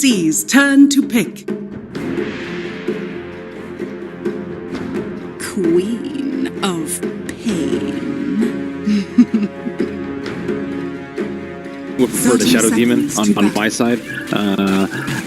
TNC's turn to pick. Queen of Pain. Would prefer the Shadow Demon on my side.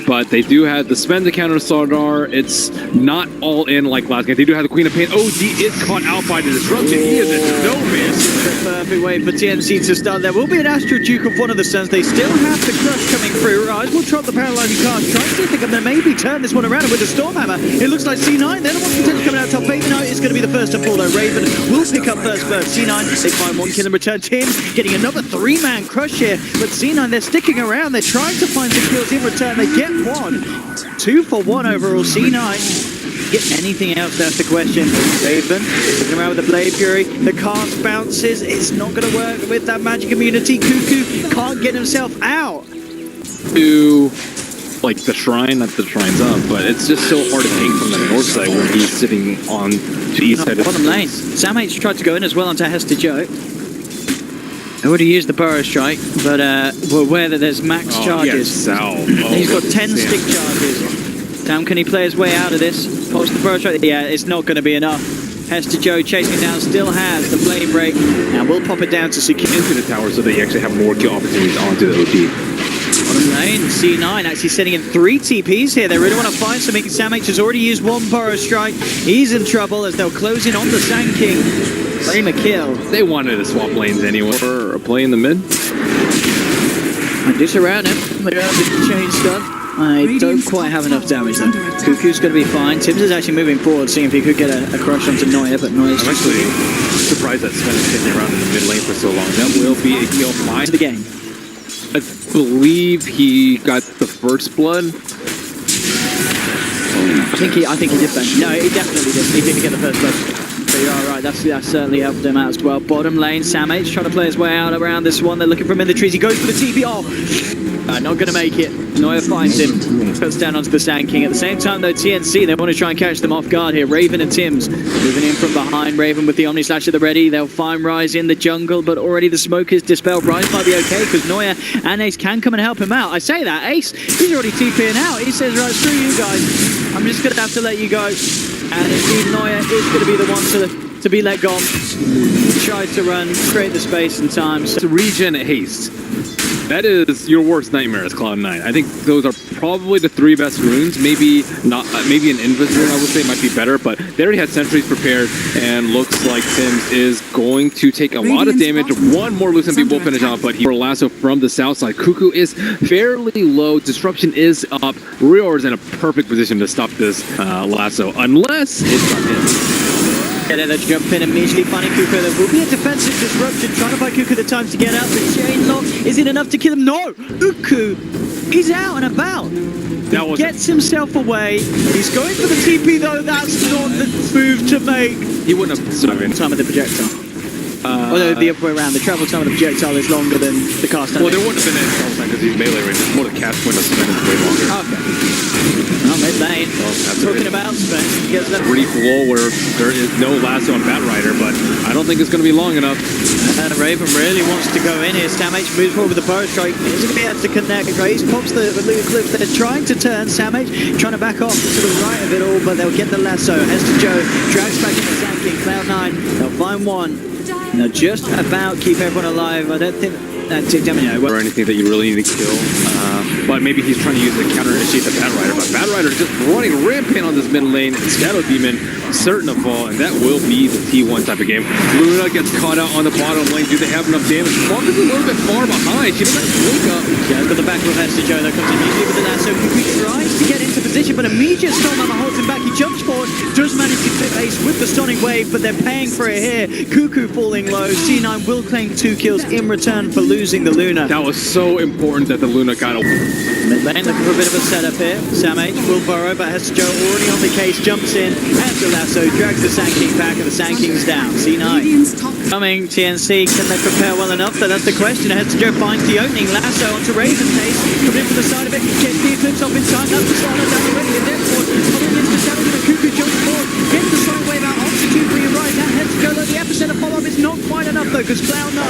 But they do have the spend to counter Sardar. It's not all in like last game. They do have the Queen of Pain. OD is caught out by the disruption. He is in no miss. Perfect way for TNC to start. There will be an Astro Duke of one of the Suns. They still have the Crush coming through. Ryze will drop the paralyzing card. Trying to see if they can maybe turn this one around. And with the Stormhammer, it looks like C9. They're the ones potentially coming out top. BabyKnight is going to be the first to fall though. Raven will pick up first bird. C9, they find one kill in return. Tim getting another 3-man Crush here. But C9, they're sticking around. They're trying to find some kills in return. They get one. 2 for 1 overall. C9. Get anything else, that's the question. Raven looking around with the Blade Fury. The cast bounces. It's not going to work with that magic immunity. Kuku can't get himself out. To like the shrine, not the shrine's up, but it's just so hard to take from the north side where he's sitting on the east side. Bottom lane. SUBCRIBE tried to go in as well onto HeStEJoE. I already used the Burrow Strike, but we're aware that there's max charges. He's got 10 stick charges. Damn, can he play his way out of this? Pulse the Burrow Strike. Yeah, it's not going to be enough. HeStEJoE chasing down, still has the Blade Break, and we'll pop it down to secure into the tower so that you actually have more kill opportunities onto the OT. Bottom lane, C9 actually sending in 3 TPs here. They really want to find something. SUBCRIBE has already used 1 Burrow Strike. He's in trouble as they'll close in on the Sand King. Claim a kill. They wanted to swap lanes anyway. Or a play in the mid. I do surround him. But the chain stuff. I don't quite have enough damage though. Kuku's going to be fine. Tibbs is actually moving forward, seeing if he could get a crush onto NoiA, but NoiA's I'm actually surprised that Sven is sitting around in the mid lane for so long. That will be a heal to the game. I believe he got the first blood. I think he did bench. No, he definitely did. He didn't get the first blood. So you're all right. That certainly helped him out as well. Bottom lane, SUBCRIBE's trying to play his way out around this one. They're looking for him in the trees. He goes for the TP. Oh, not going to make it. NoiA finds him. Cuts down onto the Sand King. At the same time, though, TNC, they want to try and catch them off guard here. Raven and Tims moving in from behind. Raven with the Omni Slash at the ready. They'll find Ryze in the jungle, but already the smoke is dispelled. Ryze might be okay because NoiA and Ace can come and help him out. I say that. Ace, he's already TPing out. He says, right, screw you guys. I'm just going to have to let you go. And indeed, NoiA is going to be the one to be let go. He tries to run, create the space and time. To regen haste. That is your worst nightmare as Cloud9. I think those are probably the 3 best runes. Maybe not. Maybe an Invis rune, I would say, might be better. But they already had sentries prepared, and looks like Tims is going to take a lot of damage. One more Lucent Beam will finish off, but he lasso from the south side. Kuku is fairly low. Disruption is up. ryOyr is in a perfect position to stop this lasso, unless it's on him. Yeah, let's jump in immediately, finding Kuku. There will be a defensive disruption, trying to buy Kuku the time to get out. The chain lock, is it enough to kill him? No! Kuku, he's out and about. He gets himself away. He's going for the TP though, that's not the move to make. He wouldn't have survived. Time of the projectile. Although the other way around, the travel time of the projectile is longer than the cast time. Well, there wouldn't have been any travel time because he's melee range. It's more the cast point of Sven is way longer. Okay. Well, mid lane. Talking about Sven. Brief lull where there is no lasso on Batrider, but I don't think it's going to be long enough. And Raven really wants to go in here. SUBCRIBE moves forward with the Burrow Strike. He's going to be able to connect. Ryze pops the cliff. They're trying to turn. SUBCRIBE trying to back off to the right of it all, but they'll get the lasso. HeStEJoE drags back in the Sand King. Cloud9. They'll find one. And they'll just about keep everyone alive. I don't think that's it. Or anything that you really need to kill. But maybe he's trying to use the counter initiate the Batrider. But Batrider is just running rampant on this mid lane. Shadow Demon certain to fall, and that will be the T1 type of game. Luna gets caught out on the bottom lane. Do they have enough damage? Mark is a little bit far behind. She doesn't wake up. Yeah, got the back of HeStEJoE that comes immediately with the lasso. Kuku tries to get into position, but immediate Stormhammer holds him back. He jumps forward, does manage to clip Ace with the stunning wave, but they're paying for it here. Kuku falling low. C9 will claim 2 kills in return for losing the Luna. That was so important that the Luna got a... Mid lane looking for a bit of a setup here. SUBCRIBE will burrow, but HeStEJoE already on the case, jumps in, has the lasso, drags the Sand King back, and the Sand King's down. C9 coming, TNC, can they prepare well enough? That's the question. HeStEJoE finds the opening, lasso onto Raven's face, coming in from the side of it, gets the eclipse off in time, that's the slide down already, and therefore, coming into the shadow, and Kuku jumps forward, gets the side wave out, onto 2 for your right, now HeStEJoE, the epicenter follow-up is not quite enough though, because Cloud9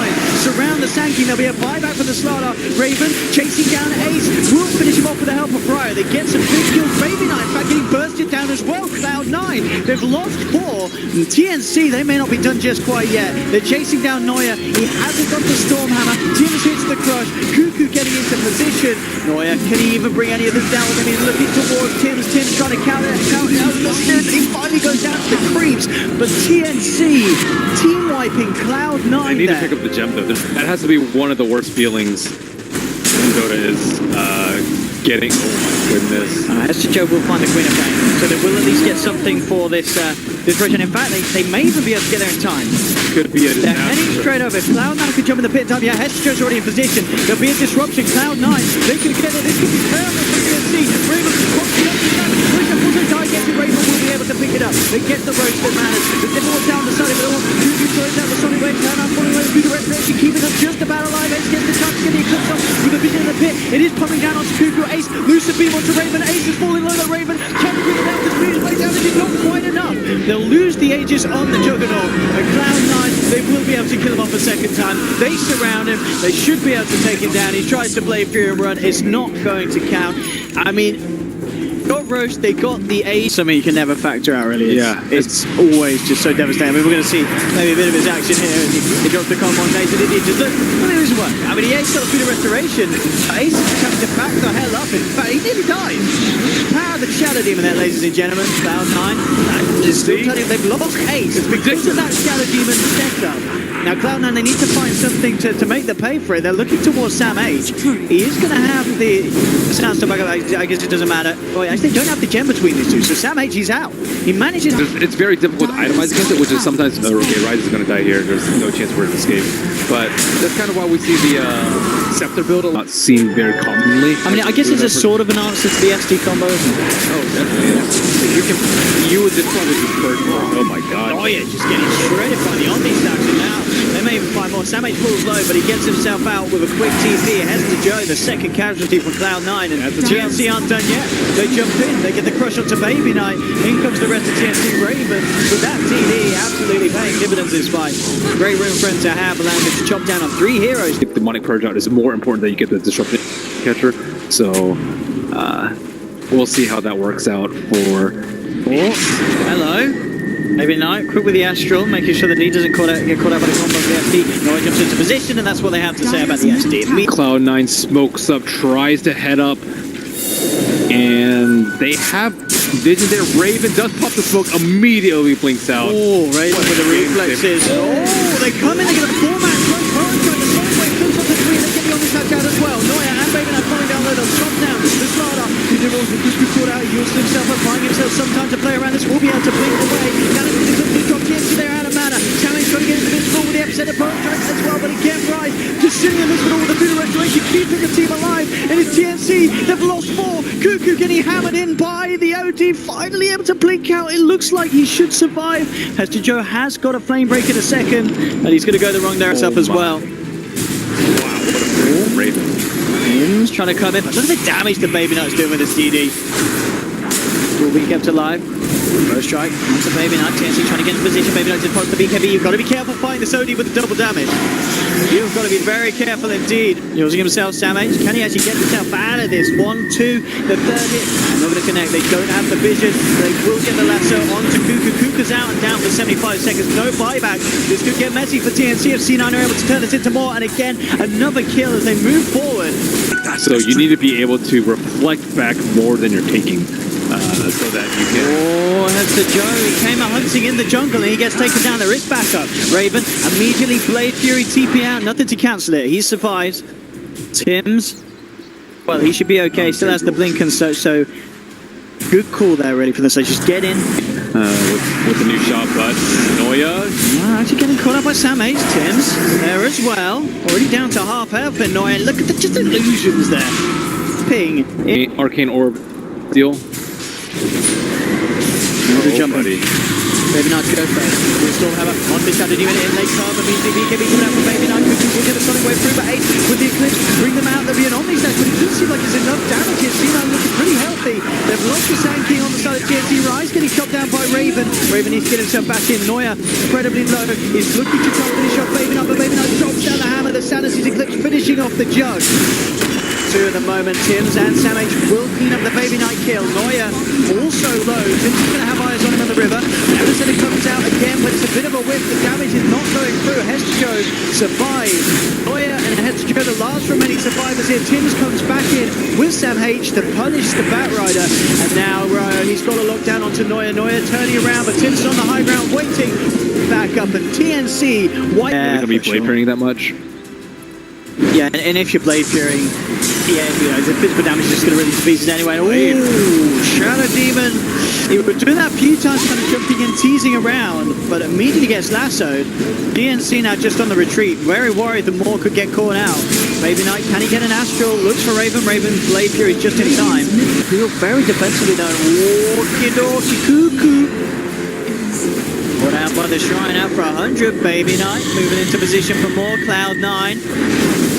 surround the the Sanking. There'll be a buyback for the Slaughter. Raven chasing down Ace. Will finish him off with the help of ryOyr. They get some big kills. BabyKnight, in fact, getting bursted down as well. Cloud9, they've lost 4. And TNC, they may not be done just quite yet. They're chasing down NoiA. He hasn't got the Stormhammer. Tims hits the crush. Kuku getting into position. NoiA, can he even bring any of this down with him? He's looking towards Tims. Tims trying to counter out the snooze. He finally goes down to the creeps. But TNC, team wiping Cloud9 I need there. to pick up the gem though. That has to be one of the worst feelings in Dota is getting, oh my goodness. HeStEJoE will find the Queen of Pain, so they will at least get something for this this version. In fact, they may even be able to get there in time. Could be a They're heading straight over. Cloud9 could jump in the pit time. Yeah, HeStEJoE's already in position. There'll be a disruption. Cloud9, they could get it. This could be terrible for TNC. Raven pops it up to that. Richard will die. Gets it. Raven will be able to pick it up. They get the roast that matters. The devil was down the side of it all. Kuku throws out the Sonic Wave. Cloud9 falling away through the restoration, keeping them just about alive. Ace gets the touch, getting eclipsed off with the vision in the pit. It is pumping down onto Kuku. Ace, loose the beam onto Raven. Ace is falling low at Raven. Can he bring it out? The speed is way down. It is not quite enough. They'll lose the Aegis on the Juggernaut. And Cloud9, they will be able to kill him off a second time. They surround him. They should be able to take him down. He tries to play Fury and run. It's not going to count. I mean, got roast, they got the A. Something you can never factor out, really. It's always just so devastating. I mean, we're going to see maybe a bit of his action here as he drops the combo on Ace. It just look, well, it was one. I mean, the Ace got a bit of restoration. Ace is having to back the hell up. In fact, he nearly died. Power of the Shadow Demon there, ladies and gentlemen. Cloud9. They've lost Ace. It's because of that Shadow Demon setup. Now, Cloud9, they need to find something to make the pay for it. They're looking towards Sam H. He is going to have the sound stuff. I guess it doesn't matter. Oh, yeah, they don't have the gem between these two, so Sam H, he's out. He manages. It's very difficult to itemize against it, which is sometimes okay. Ryze is going to die here. There's no chance for it to escape. But that's kind of why we see the Scepter build not seen very commonly. I mean, I guess it's a sort of an answer to the SD combo, isn't it? Oh, definitely. Yeah. You would just probably be first. Oh my God. Oh yeah, just getting shredded by the Omni stacks, and now they may even find more. Sam H falls low, but he gets himself out with a quick TP. HeStEJoE, the second casualty from Cloud9, and TNC aren't done yet. They jump in, they get the crush onto BabyKnight. In comes the rest of TNC. Raven with that TD absolutely paying dividends this fight. Great room for him to have, allowing him to chop down on 3 heroes. The demonic purge out is more important that you get the disruption catcher. So we'll see how that works out for. Oh, hello. BabyKnight, quick with the Astral, making sure that he doesn't get caught out by the combo of the SD. NoiA jumps into position, and that's what they have to say about the SD. Cloud9 smokes up, tries to head up, and they have vision there. Raven does pop the smoke, immediately blinks out. Oh, Raven with the reflexes. Oh, they come in, they get a 4-man close punch, and the Sonic Wave comes off the 3, they get the Omni touch out as well. NoiA and BabyKnight falling down low, they'll chop down the Slaughter. He rolls the Kuku caught out, he uses himself up, buying himself some time to play around this. Will be able to blink away. Now he's got TNC there out of mana. Challenge trying to get into this ball with the epicenter approach as well, but again, Ryze just sitting in this with all the food restoration, keeping the team alive. And it's TNC, they've lost 4. Kuku getting hammered in by the OD, finally able to blink out. It looks like he should survive. HeStEJoE has got a flame break in a second, and he's going to go the wrong direction up as well. Wow, what a Raven. Tim's trying to come in, but look at the damage that BabyKnight's doing with his DD. Will be kept alive. First strike onto BabyKnight. TNC trying to get in position. BabyKnight just pops the BKB. You've got to be careful fighting this OD with the double damage. You've got to be very careful indeed. Using himself, Sam H. Can he actually get himself out of this? 1, 2, the third hit. I'm not going to connect. They don't have the vision. They will get the lasso onto Kuku. Kuku's out and down for 75 seconds. No buyback. This could get messy for TNC if C9 are able to turn this into more. And again, another kill as they move forward. So you need to be able to reflect back more than you're taking. So that you can. Oh, HeStEJoE, he came out hunting in the jungle and he gets taken down. There is backup. Raven immediately Blade Fury TP out, nothing to cancel it. He survives. Tims, well, he should be okay. Still has the blink and such. So good call there, really, for them. So just get in with the new shot, but NoiA. Actually getting caught up by Sam H. Tims there as well. Already down to half health in NoiA. Look at the just illusions there. Ping. Arcane Orb deal. Buddy. BabyKnight go first. We still have a on-discounted unit in late cover. Immediately BKB coming out from BabyKnight. Kuku will get a sonic wave through, but Ace with the Eclipse bring them out. There'll be an Omni stack, but it doesn't seem like there's enough damage here. C9 looking pretty healthy. They've lost the Sand King on the side of TNC. Ryze getting shot down by Raven. Raven needs to get himself back in. NoiA incredibly low. He's looking to try to finish off BabyKnight, but BabyKnight drops down the hammer. The Sanity's Eclipse finishing off the jug. Two at the moment. Tims and SUBCRIBE will clean up the BabyKnight kill. NoiA also low. Tims is going to have eyes on him on the river. Everson comes out again, but it's a bit of a whiff. The damage is not going through. HeStEJoE survives. NoiA and HeStEJoE, the last remaining survivors here. Tims comes back in with SamH to punish the Batrider. And now he's got a lockdown onto NoiA. NoiA turning around, but Tims is on the high ground waiting. Back up, and TNC white. Going to be blade turning that much. Yeah, and if you're blade curing, yeah, you know, the physical damage is just going to really squeeze it anyway. Ooh, Shadow Demon. He was doing that a few times, kind of jumping and teasing around, but immediately gets lassoed. TNC now just on the retreat. Very worried the Maw could get caught out. BabyKnight, can he get an Astral? Looks for Raven. Raven blade fury just in time. Feel very defensively though. Walkie dokie Kuku. Put out by the Shrine out for 100. BabyKnight moving into position for more. Cloud9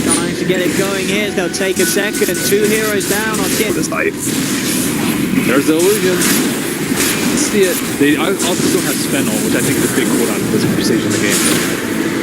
trying to get it going here. They'll take a second. Two heroes down on TNC. This fight. There's the illusion. See it. They also still have Spenol, which I think is a big cooldown for this stage in the game.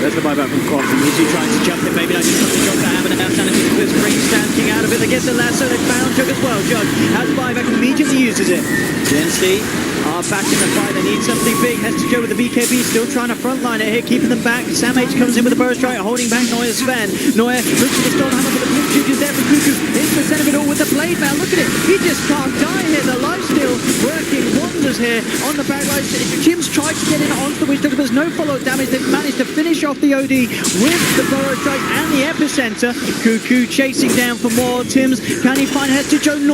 There's the buyback from Quantum. Easy trying to jump in. BabyKnight just trying to drop the hammer now. Sanity Eclipse brings Sand King out of it. They get the lasso. They found Jug as well. Jug has buyback, immediately uses it. TNC are back in the fight. They need something big. HeStEJoE with the BKB still trying to frontline it here, keeping them back. SamH comes in with a burst strike, holding back NoiA's Sven. NoiA looks for the stone hammer, but the blue juke is there for Kuku. Into the center of it all with the blade mail. Look at it. He just can't die here. The life steal working wonders here on the back line. Jim's tried to get in onto the witch doctor, but there's no follow-up damage. They've managed to finish off the OD with the burrow strike and the epicenter. Kuku chasing down for more. Tims, can he find HeStEJoE?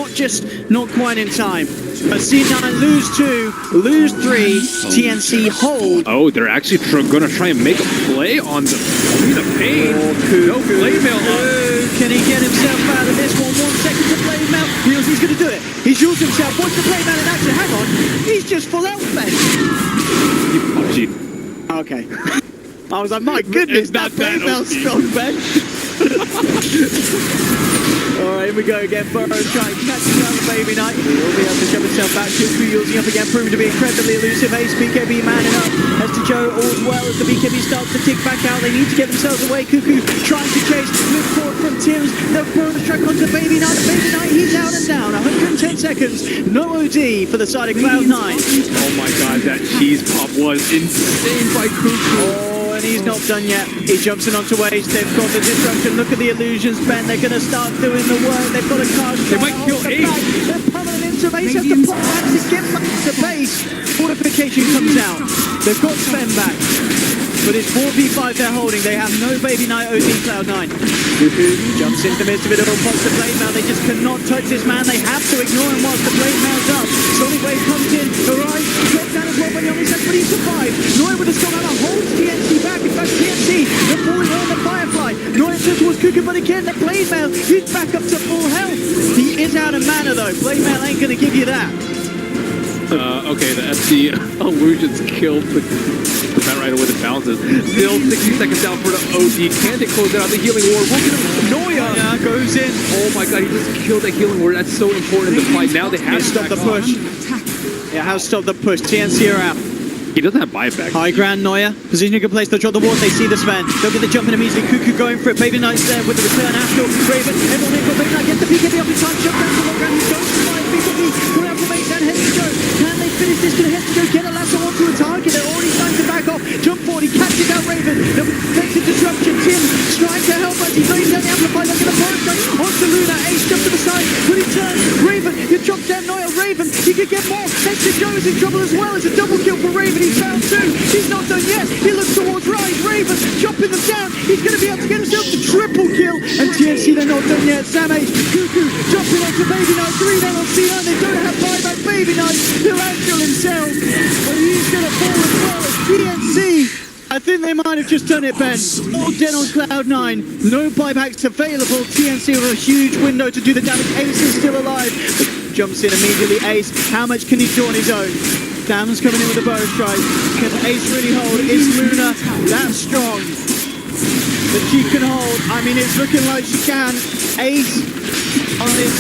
Not quite in time. But C9 lose 2, lose 3, TNC hold. Oh, they're actually going to try and make a play on the pain. No blade mail on. Can he get himself out of this one? 1 second to blade mail. Feels he's going to do it. He's used himself. What's the blade mail in action? Hang on. He's just full health, Ben. Okay. I was like, my goodness, that blade mail's strong, Ben. Alright, here we go again. Burrow trying to catch down the BabyKnight. He'll be able to jump himself back. Kuku using up again, proving to be incredibly elusive. Ace, BKB manning up. HeStEJoE all's well as the BKB starts to tick back out. They need to get themselves away. Kuku trying to chase. Look forward from Tims. They'll throw the track onto BabyKnight. BabyKnight, he's out and down. 110 seconds. No OD for the side of Cloud9. Oh my god, that cheese pop was insane by Kuku. And he's not done yet. He jumps in onto Ace. They've got the disruption. Look at the illusions, Ben. They're going to start doing the work. They've got a card. They might kill Ace. They're pummeling into Ace. Have to pop back to get back to base. Fortification comes out. They've got Sven back. But it's 4v5 they're holding. They have no BabyKnight OD Cloud9. Kuku jumps into the midst of it all, pops the blade mail. They just cannot touch this man. They have to ignore him whilst the blade mail's up. Sonic Wave comes in. Ryze drops down as well by the only set, but he survived. NoiA with a strong hammer holds TNC back. In fact, TNC, they're falling on the Firefly. NoiA turns towards Kuku, but again, the blade mail, he's back up to full health. He is out of mana though. Blade mail ain't going to give you that. Okay, the FC illusions killed the Batrider with the bounces. Still 60 seconds down for the OD. Can they close out the healing ward? We'll get him. NoiA goes in. Oh my god, he just killed the healing ward. That's so important in the fight. Now they have to stop the push. Yeah, how stop the push. TNC are out. He doesn't have buyback. High ground, NoiA. Position a good place. They'll drop the ward. They see the Sven. They'll get the jump in immediately. Kuku going for it. BabyKnight's there with the return. Astral, Raven. Everyone in for BabyKnight. Gets the BKB off his time. Jump down to the ground. He's going to survive. BKB coming out from Ace and HeStEJoE. Can they finish this? Can HeStEJoE get a lasso onto a target? They're already starting to back off. Jump forward. He catches out Raven. Takes a disruption. Tim trying to help as he lays down the amplifier. They're going to burst strike onto Luna. Ace jump to the side. But he turns. Raven. You drop down NoiA. Raven. He could get more. HeStEJoE is in trouble as well. It's a double kill for Raven. He's found 2. He's not done yet. He looks towards Ryze. Raven chopping them down. He's going to be able to get himself to triple kill. And TNC, they're not done yet. SamH, Kuku jumping onto BabyKnight. 3 down on C9. They don't have buyback. BabyKnight, he'll actual himself. But he's going to fall as well as TNC. I think they might have just done it, Ben. All dead on Cloud9. No buybacks available. TNC with a huge window to do the damage. Ace is still alive. Jumps in immediately. Ace, how much can he do on his own? Dam's coming in with a bow strike. Can Ace really hold? Is Luna that strong that she can hold? I mean, it's looking like she can. Ace on this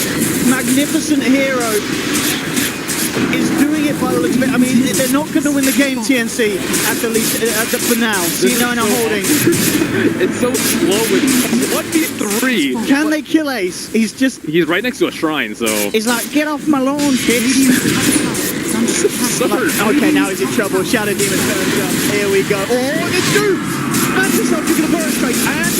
magnificent hero is doing it by the looks of it. I mean, they're not going to win the game, TNC, at the least, for now. C9 are holding. It's so slow with 1v3. Can they kill Ace? He's right next to a shrine, so... He's like, get off my lawn, bitch. Okay, now he's in trouble. Shadow Demon turns up. Here we go. Oh, the dude! Mantis up to the burst strike, and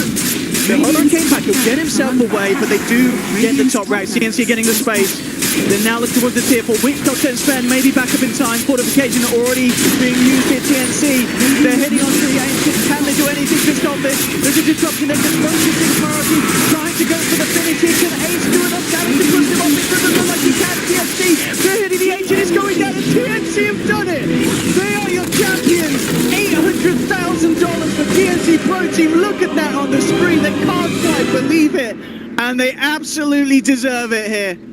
the Hurricane Pack will get himself away, but they do get the top rack. CNC getting the space. They're now looking towards the tier 4. Weak top 10 spend, maybe back up in time. Fortification already being used here, TNC. They're heading on to the ancient. Can they do anything to stop this? There's a disruption. They're just focusing priority, trying to go for the finish here. Can Ace do enough damage to push him off? It doesn't look like he can. TNC, they're hitting the ancient. It's going down, and TNC have done it. They are your champions. $800,000 for TNC Pro Team. Look at that on the screen. They can't quite believe it. And they absolutely deserve it here.